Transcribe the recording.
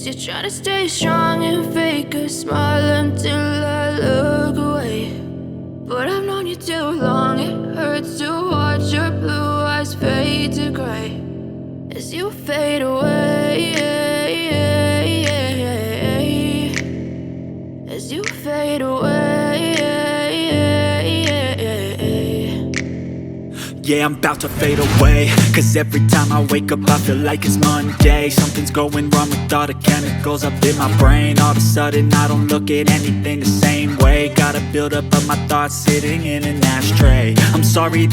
you try to stay strong and fake a smile until I look away. But I've known you too long, it hurts to watch your blue eyes fade to gray as you fade away, as you fade away. Yeah, I'm about to fade away, cause every time I wake up I feel like it's Monday. Something's going wrong with all the chemicals up in my brain. All of a sudden I don't look at anything the same way. Gotta build up of my thoughts sitting in an ashtray. I'm sorry